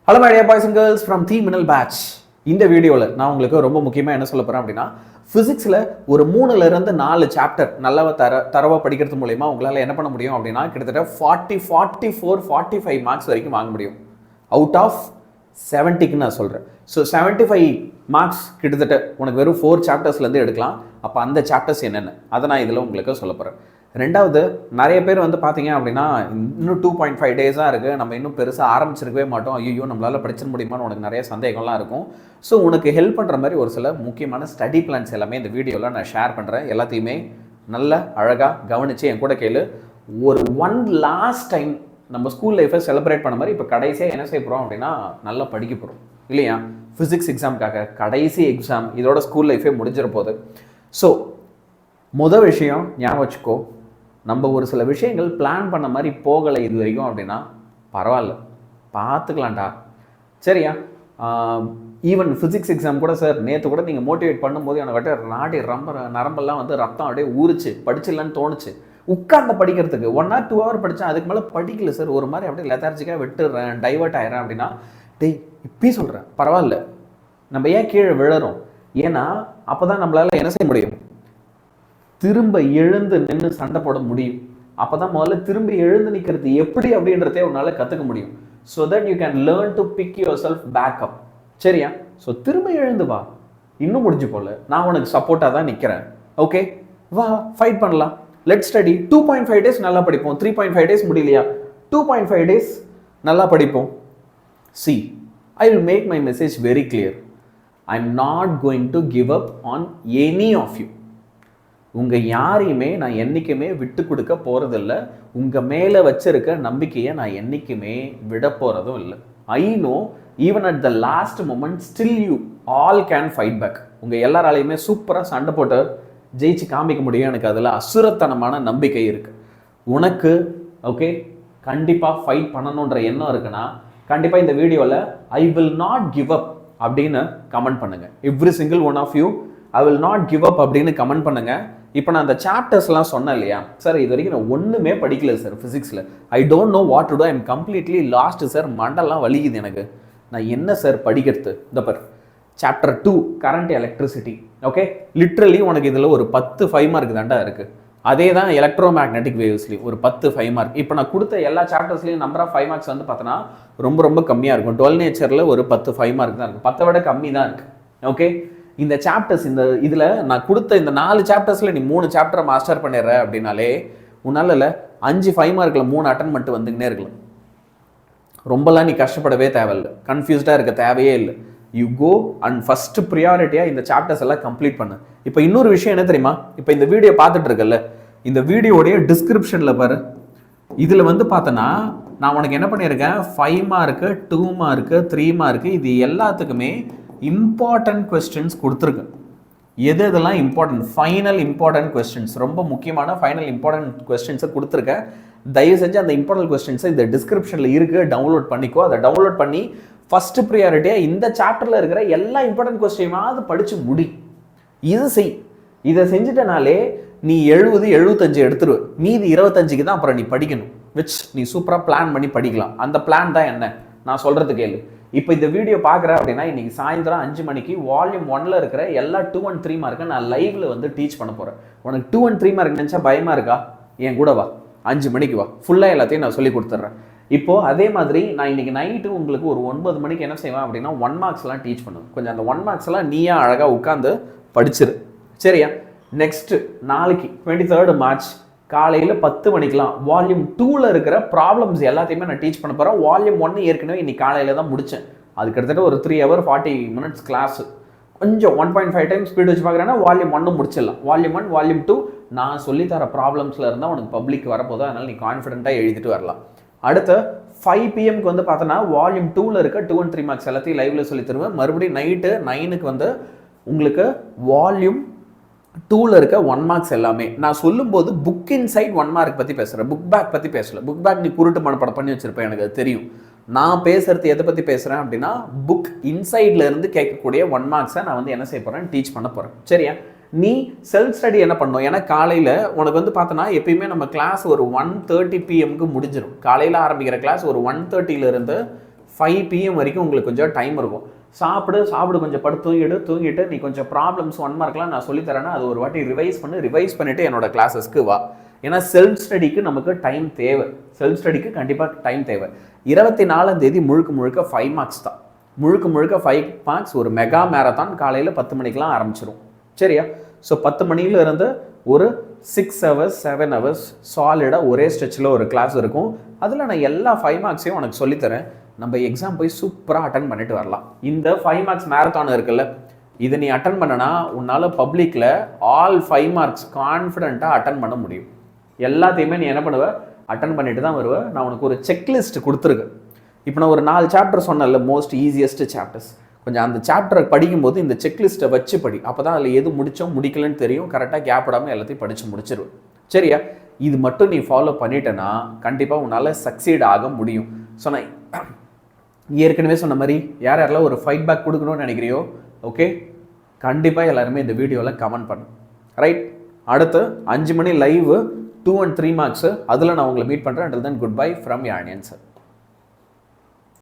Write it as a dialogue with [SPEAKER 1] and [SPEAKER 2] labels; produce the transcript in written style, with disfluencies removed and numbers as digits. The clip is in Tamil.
[SPEAKER 1] Hello my dear boys and girls from the மினல் பேட்ச். இந்த வீடியோவில் நான் உங்களுக்கு ரொம்ப முக்கியமாக என்ன சொல்ல போகிறேன் அப்படின்னா, ஃபிசிக்ஸில் ஒரு 3-4 சாப்டர் நல்லா தரவாக படிக்கிறது மூலயமா உங்களால் என்ன பண்ண முடியும் அப்படின்னா கிட்டத்தட்ட 45 மார்க்ஸ் வரைக்கும் வாங்க முடியும். அவுட் ஆஃப் 70க்கு நான் சொல்கிறேன். ஸோ 75 மார்க்ஸ் கிட்டத்தட்ட உனக்கு வெறும் 4 சாப்டர்ஸ்லேருந்து எடுக்கலாம். அப்போ அந்த சாப்டர்ஸ் என்னென்ன அதை நான் இதில் உங்களுக்கு சொல்ல போகிறேன். ரெண்டாவது, நிறைய பேர் பார்த்தீங்க அப்படின்னா இன்னும் 2.5 days தான் இருக்குது, நம்ம இன்னும் பெருசாக ஆரம்பிச்சிருக்கவே மாட்டோம், ஐயோ நம்மளால் படிச்சிட முடியுமான்னு உனக்கு நிறைய சந்தேகம்லாம் இருக்கும். ஸோ உனக்கு ஹெல்ப் பண்ணுற மாதிரி ஒரு சில முக்கியமான ஸ்டடி பிளான்ஸ் எல்லாமே இந்த வீடியோவில் நான் ஷேர் பண்ணுறேன். எல்லாத்தையுமே நல்ல அழகாக கவனித்து என் கூட கேளு. ஒரு லாஸ்ட் டைம் நம்ம ஸ்கூல் லைஃப்பை செலிப்ரேட் பண்ண மாதிரி இப்போ கடைசியாக என்ன செய்ய போகிறோம் அப்படின்னா நல்லா படிக்க போகிறோம் இல்லையா? ஃபிசிக்ஸ் எக்ஸாமுக்காக கடைசி எக்ஸாம், இதோட ஸ்கூல் லைஃபே முடிஞ்சிட போகுது. ஸோ விஷயம் ஞாபகம் வச்சுக்கோ, நம்ம ஒரு சில விஷயங்கள் பிளான் பண்ண மாதிரி போகலை இது வரைக்கும் அப்படின்னா பரவாயில்ல, பார்த்துக்கலாம்டா, சரியா? ஈவன் ஃபிசிக்ஸ் எக்ஸாம் கூட சார் நேற்று கூட நீங்கள் மோட்டிவேட் பண்ணும்போது எனக்கு நாடி நரம்பெல்லாம் ரத்தம் அப்படியே ஊறிச்சு, படிச்சிடலான்னு தோணுச்சு. உட்கார்ந்து படிக்கிறதுக்கு 1 or 2 hour படித்தேன், அதுக்கு மேலே படிக்கல சார், ஒரு மாதிரி அப்படியே லெத்தார்ஜிக்காக விட்டுடுறேன், டைவர்ட் ஆகிறேன் அப்படின்னா இப்பயும் சொல்கிறேன் பரவாயில்ல, நம்ம ஏன் கீழே விழறோம்? ஏன்னா அப்போ தான் நம்மளால் என்ன செய்ய முடியும், திரும்ப எழுந்து நின்று சண்டை போட முடியும். அப்போ தான் முதல்ல திரும்ப எழுந்து நிற்கிறது எப்படி அப்படின்றதே உன்னால் கற்றுக்க முடியும். So that you can learn to pick yourself back up, சரியா? ஸோ திரும்ப எழுந்து வா, இன்னும் முடிஞ்சு போல, நான் உனக்கு சப்போர்ட்டாக தான் நிற்கிறேன். ஓகே வா, ஃபைட் பண்ணலாம், லெட் ஸ்டடி. 2.5 days நல்லா படிப்போம். 3.5 days முடியலையா, 2.5 days நல்லா படிப்போம். See, I will make my message very clear. I am not going to give up on any of you. உங்கள் யாரையுமே நான் என்றைக்குமே விட்டு கொடுக்க போகிறதில்ல. உங்கள் மேலே வச்சிருக்க நம்பிக்கையை நான் என்றைக்குமே விட போகிறதும் இல்லை. I know even at the last moment still you all can fight back. உங்கள் எல்லாராலையுமே சூப்பராக சண்டை போட்டு ஜெயிச்சு காமிக்க முடியும். எனக்கு அதில் அசுரத்தனமான நம்பிக்கை இருக்குது. உனக்கு ஓகே கண்டிப்பாக ஃபைட் பண்ணணுன்ற எண்ணம் இருக்குன்னா கண்டிப்பாக இந்த வீடியோவில் I will not give up அப்படின்னு கமெண்ட் பண்ணுங்கள். Every single one of you I will not give up அப்படின்னு கமெண்ட் பண்ணுங்கள். இப்போ நான் அந்த சாப்டர்ஸ்லாம் சொன்னேன் இல்லையா சார், இது வரைக்கும் நான் ஒன்றுமே படிக்கல சார் ஃபிசிக்ஸில், I don't know what to do, I am completely lost sir, மண்டெல்லாம் வலிக்குது எனக்கு, நான் என்ன சார் படிக்கிறது? இந்த பார் chapter 2 current electricity. Okay, literally உனக்கு இதில் ஒரு 10 5 மார்க் தாண்டா இருக்குது. அதே தான் எலக்ட்ரோ மேக்னெட்டிக் வேவ்ஸ்லையும் ஒரு 10 5 மார்க். இப்போ நான் கொடுத்த எல்லா சாப்டர்ஸ்லையும் நம்பர் ஆஃப் 5 மார்க்ஸ் பார்த்தோன்னா ரொம்ப கம்மியாக இருக்கும். 12 நேச்சரில் ஒரு 10 5 மார்க் தான் இருக்குது, 10 விட கம்மி தான் இருக்குது. ஓகே, இந்த சாப்டர்ஸ் இதில் நான் கொடுத்த இந்த 4 சாப்டர்ஸில் நீ 3 சாப்டரை மாஸ்டர் பண்ணிடுற அப்படின்னாலே உன்னால் 5 5 மார்க்கில் 3 அட்டன் பண்ணிட்டு வந்துக்கினே இருக்கலாம். ரொம்பலாம் நீ கஷ்டப்படவே தேவையில்லை, கன்ஃபியூஸ்டாக இருக்க தேவையே இல்லை. யூ கோ அண்ட் ஃபஸ்ட்டு ப்ரியாரிட்டியாக இந்த சாப்டர்ஸ் எல்லாம் கம்ப்ளீட் பண்ணு. இப்போ இன்னொரு விஷயம் என்ன தெரியுமா, இப்போ இந்த வீடியோ பார்த்துட்டு இருக்கல, இந்த வீடியோடைய டிஸ்கிரிப்ஷனில் பாரு, இதில் பார்த்தோன்னா நான் உனக்கு என்ன பண்ணியிருக்கேன், 5 மார்க்கு 2 மார்க்கு 3 மார்க்கு இது எல்லாத்துக்குமே இம்பார்ட்டன்ட் கொஸ்டின்ஸ் கொடுத்துருக்கேன். எதெல்லாம் இம்பார்ட்டன்ட், ஃபைனல் இம்பார்ட்டன்ட் கொஸ்டின்ஸ், ரொம்ப முக்கியமான ஃபைனல் இம்பார்ட்டன்ட் கொஸ்டின்ஸை கொடுத்துருக்கேன். தயவு செஞ்சு அந்த இம்பார்ட்டன்ட் கொஸ்டின்ஸை இந்த டிஸ்கிரிப்ஷனில் இருக்குது, டவுன்லோட் பண்ணிக்கோ. அதை டவுன்லோட் பண்ணி ஃபஸ்ட்டு ப்ரியாரிட்டியாக இந்த சாப்டரில் இருக்கிற எல்லா இம்பார்ட்டன்ட் கொஸ்டினாவது படித்து முடி. இது செய். இதை செஞ்சுட்டனாலே நீ 70 75 எடுத்துருவ, மீதி 25க்கு தான் அப்புறம் நீ படிக்கணும், விச் நீ சூப்பராக பிளான் பண்ணி படிக்கலாம். அந்த பிளான் தான் என்ன நான் சொல்கிறது கேளு. இப்போ இந்த வீடியோ பார்க்குற அப்படின்னா இன்னைக்கு சாயந்தரம் 5 மணிக்கு வால்யூம் 1ல் இருக்கிற எல்லா 2 and 3 மார்க்கை நான் லைவ்ல டீச் பண்ண போகிறேன். உனக்கு 2 and 3 மார்க் நினச்சா பயமாக இருக்கா? என் கூட வா, 5 மணிக்கு வா, ஃபுல்லாக எல்லாத்தையும் நான் சொல்லி கொடுத்துட்றேன். இப்போது அதே மாதிரி நான் இன்றைக்கி நைட்டு உங்களுக்கு ஒரு 9 மணிக்கு என்ன செய்வேன் அப்படின்னா 1 மார்க்ஸ்லாம் டீச் பண்ணுவேன். கொஞ்சம் அந்த 1 மார்க்ஸ்லாம் நீயா அழகாக உட்காந்து படிச்சிரு, சரியா? நெக்ஸ்ட்டு நாளைக்கு 23rd March காலையில் 10 மணிக்கெலாம் வால்யூம் 2ல் இருக்கிற ப்ராப்ளம்ஸ் எல்லாத்தையுமே நான் டீச் பண்ண போகிறேன். வால்யூம் 1 ஏற்கனவே இன்னைக்கு காலையில் தான் முடித்தேன். அது கிட்டத்தட்ட ஒரு 3 hour 40 minutes கிளாஸு. கொஞ்சம் 1.5 times ஸ்பீட் வச்சு பார்க்குறேன்னா வால்யூம் 1 முடிச்சிடலாம். வால்யூம் 1 வால்யூம் 2 நான் சொல்லித்தர ப்ராப்ளம்ஸில் இருந்தால் உனக்கு பப்ளிக் வரப்போதோ, அதனால் நீ கான்ஃபிடென்ட்டாக எழுதிட்டு வரலாம். அடுத்த 5 PM பார்த்தோன்னா வால்யூம் 2ல் இருக்க 2 and 3 மார்க்ஸ் எல்லாத்தையும் லைவில் சொல்லி தருவேன். மறுபடியும் நைட்டு 9க்கு உங்களுக்கு வால்யூம் 2ல் இருக்க 1 மார்க்ஸ் எல்லாமே நான் சொல்லும்போது புக் இன்சைட் 1 மார்க் பற்றி பேசுகிறேன், புக் பேக் பற்றி பேசல. புக் பேக் நீ குருட்டு மனப்படம் பண்ணி வச்சிருப்பேன், எனக்கு அது தெரியும். நான் பேசுறது எதை பற்றி பேசுகிறேன் அப்படின்னா புக் இன்சைட்ல இருந்து கேட்கக்கூடிய 1 மார்க்ஸை நான் என்ன செய்ய போகிறேன், டீச் பண்ண போகிறேன், சரியா? நீ செல்ஃப் ஸ்டடி என்ன பண்ணணும், ஏன்னா காலையில் உனக்கு பார்த்தோன்னா எப்பயுமே நம்ம கிளாஸ் ஒரு 1:30 PM முடிஞ்சிடும். காலையில் ஆரம்பிக்கிற கிளாஸ் ஒரு 1:30 இருந்து 5 PM வரைக்கும் உங்களுக்கு கொஞ்சம் டைம் இருக்கும். சாப்பிடு கொஞ்சம் படுத்து தூங்கிட்டு நீ கொஞ்சம் ப்ராப்ளம்ஸ் 1 மார்க்லாம் நான் சொல்லித்தரேன்னா அது ஒரு வாட்டி ரிவைஸ் பண்ணிவிட்டு என்னோட கிளாஸஸ்க்கு வா. ஏன்னா செல்ஃப் ஸ்டடிக்கு நமக்கு டைம் தேவை. செல்ஃப் ஸ்டடிக்கு கண்டிப்பாக டைம் தேவை. 24ஆம் தேதி முழுக்க 5 மார்க்ஸ் தான். முழுக்க 5 மார்க்ஸ். ஒரு மெகா மேரத்தான் காலையில் 10 மணிக்கெலாம் ஆரம்பிச்சிடும். சரியா? ஸோ 10 மணியிலிருந்து ஒரு 6 hours 7 hours சாலிடாக ஒரே ஸ்ட்ரெச்சில் ஒரு கிளாஸ் இருக்கும். அதில் நான் எல்லா 5 மார்க்ஸையும் உனக்கு சொல்லித்தரேன். நம்ம எக்ஸாம் போய் சூப்பராக அட்டன் பண்ணிட்டு வரலாம். இந்த 5 மார்க்ஸ் மேரத்தான் இருக்குல்ல, இதை நீ அட்டன் பண்ணனா உன்னால் பப்ளிக்கில் ஆல் 5 மார்க்ஸ் கான்ஃபிடென்ட்டாக அட்டன் பண்ண முடியும். எல்லாத்தையுமே நீ என்ன பண்ணுவ, அட்டன் பண்ணிட்டு தான் வருவ. நான் உனக்கு ஒரு செக்லிஸ்ட் கொடுத்துருக்கேன். இப்போ நான் ஒரு 4 சாப்டர் சொன்னேன்ல, மோஸ்ட் ஈஸியஸ்ட் சாப்டர்ஸ். கொஞ்சம் அந்த சாப்டரை படிக்கும்போது இந்த செக்லிஸ்ட்டை வச்சு படி. அப்போ தான் அதில் எது முடித்தோம் முடிக்கலன்னு தெரியும். கரெக்டாக கேப் விடாமல் எல்லாத்தையும் படித்து முடிச்சிருவேன். சரியா? இது மட்டும் நீ ஃபாலோ பண்ணிட்டேன்னா கண்டிப்பாக உன்னால் சக்சீட் ஆக முடியும். ஸோ நான் ஏற்கனவே சொன்ன மாதிரி யாரெல்லாம் ஒரு ஃபீட்பேக் கொடுக்கணும்னு நினைக்கிறியோ, ஓகே, கண்டிப்பாக எல்லாருமே இந்த வீடியோவில் கமெண்ட் பண்ணு. ரைட்? அடுத்து 5 மணி லைவ் 2 and 3 மார்க்ஸு, அதில் நான் உங்களை மீட் பண்ணுறேன். until then, goodbye from Yanian sir.